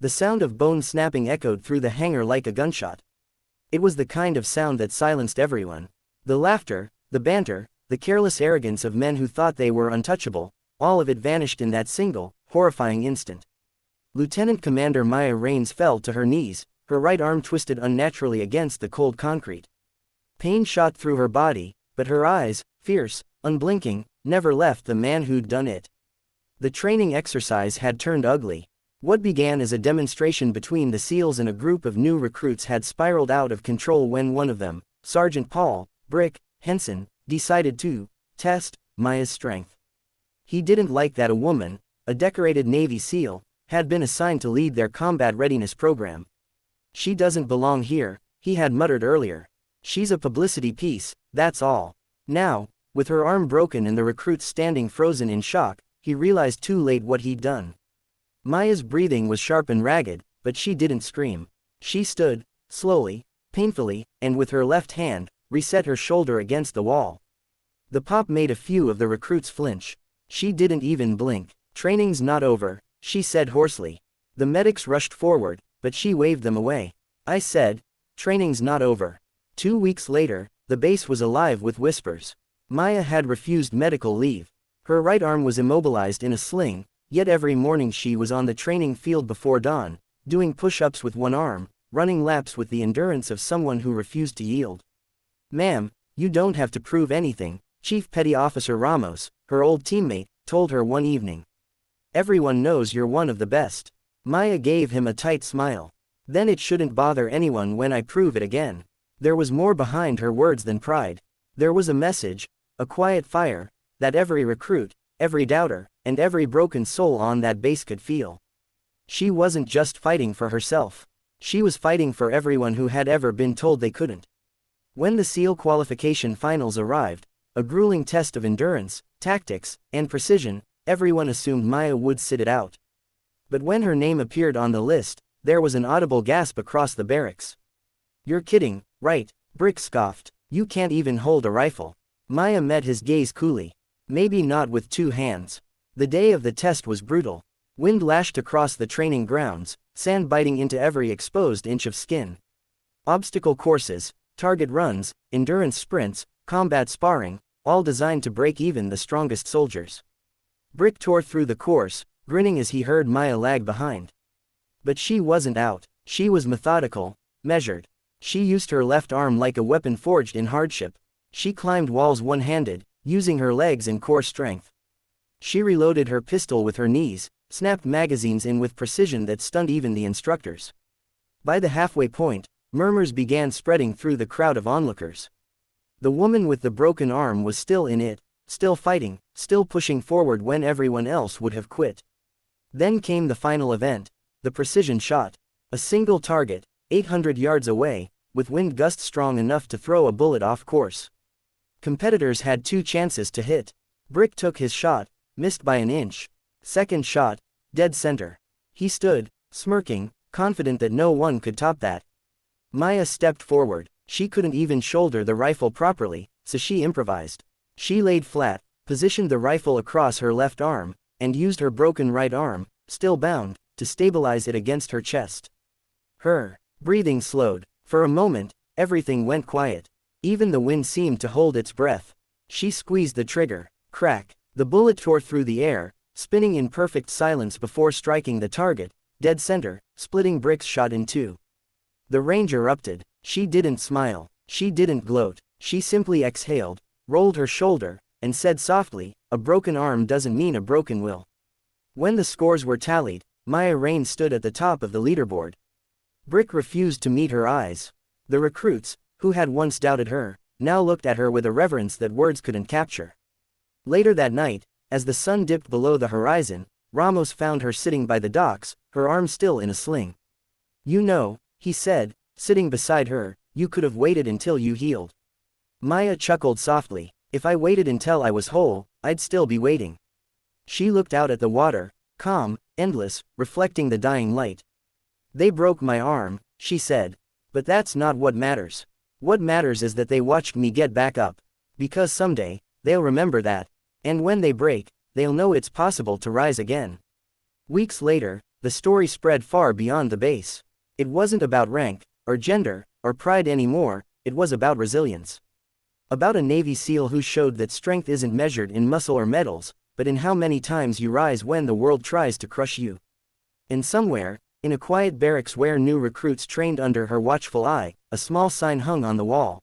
The sound of bone snapping echoed through the hangar like a gunshot. It was the kind of sound that silenced everyone. The laughter, the banter, the careless arrogance of men who thought they were untouchable, all of it vanished in that single, horrifying instant. Lieutenant Commander Maya Raines fell to her knees, her right arm twisted unnaturally against the cold concrete. Pain shot through her body, but her eyes, fierce, unblinking, never left the man who'd done it. The training exercise had turned ugly. What began as a demonstration between the SEALs and a group of new recruits had spiraled out of control when one of them, Sergeant Paul Brick Henson, decided to test Maya's strength. He didn't like that a woman, a decorated Navy SEAL, had been assigned to lead their combat readiness program. "She doesn't belong here," he had muttered earlier. "She's a publicity piece, that's all." Now, with her arm broken and the recruits standing frozen in shock, he realized too late what he'd done. Maya's breathing was sharp and ragged, but she didn't scream. She stood, slowly, painfully, and with her left hand, reset her shoulder against the wall. The pop made a few of the recruits flinch. She didn't even blink. "Training's not over," she said hoarsely. The medics rushed forward, but she waved them away. "I said, training's not over." 2 weeks later, the base was alive with whispers. Maya had refused medical leave. Her right arm was immobilized in a sling, yet every morning she was on the training field before dawn, doing push-ups with one arm, running laps with the endurance of someone who refused to yield. "Ma'am, you don't have to prove anything," Chief Petty Officer Ramos, her old teammate, told her one evening. "Everyone knows you're one of the best." Maya gave him a tight smile. "Then it shouldn't bother anyone when I prove it again." There was more behind her words than pride. There was a message, a quiet fire, that every recruit, every doubter, and every broken soul on that base could feel. She wasn't just fighting for herself. She was fighting for everyone who had ever been told they couldn't. When the SEAL qualification finals arrived, a grueling test of endurance, tactics, and precision, everyone assumed Maya would sit it out. But when her name appeared on the list, there was an audible gasp across the barracks. "You're kidding, right?" Brick scoffed. "You can't even hold a rifle." Maya met his gaze coolly. "Maybe not with 2 hands." The day of the test was brutal. Wind lashed across the training grounds, sand biting into every exposed inch of skin. Obstacle courses, target runs, endurance sprints, combat sparring, all designed to break even the strongest soldiers. Brick tore through the course, grinning as he heard Maya lag behind. But she wasn't out. She was methodical, measured. She used her left arm like a weapon forged in hardship. She climbed walls one-handed, using her legs and core strength. She reloaded her pistol with her knees, snapped magazines in with precision that stunned even the instructors. By the halfway point, murmurs began spreading through the crowd of onlookers. The woman with the broken arm was still in it, still fighting, still pushing forward when everyone else would have quit. Then came the final event, the precision shot. A single target, 800 yards away, with wind gusts strong enough to throw a bullet off course. Competitors had 2 chances to hit. Brick took his shot, missed by an inch. Second shot, dead center. He stood, smirking, confident that no one could top that. Maya stepped forward. She couldn't even shoulder the rifle properly, so she improvised. She laid flat, positioned the rifle across her left arm, and used her broken right arm, still bound, to stabilize it against her chest. Her breathing slowed. For a moment, everything went quiet. Even the wind seemed to hold its breath. She squeezed the trigger. Crack. The bullet tore through the air, spinning in perfect silence before striking the target, dead center, splitting Brick's shot in 2. The range erupted. She didn't smile. She didn't gloat. She simply exhaled, rolled her shoulder, and said softly, "A broken arm doesn't mean a broken will." When the scores were tallied, Maya Raines stood at the top of the leaderboard. Brick refused to meet her eyes. The recruits, who had once doubted her, now looked at her with a reverence that words couldn't capture. Later that night, as the sun dipped below the horizon, Ramos found her sitting by the docks, her arm still in a sling. "You know," he said, sitting beside her, "you could have waited until you healed." Maya chuckled softly. "If I waited until I was whole, I'd still be waiting." She looked out at the water, calm, endless, reflecting the dying light. "They broke my arm," she said. "But that's not what matters. What matters is that they watched me get back up. Because someday, they'll remember that. And when they break, they'll know it's possible to rise again." Weeks later, the story spread far beyond the base. It wasn't about rank, or gender, or pride anymore, it was about resilience. About a Navy SEAL who showed that strength isn't measured in muscle or medals, but in how many times you rise when the world tries to crush you. And somewhere, in a quiet barracks where new recruits trained under her watchful eye, a small sign hung on the wall.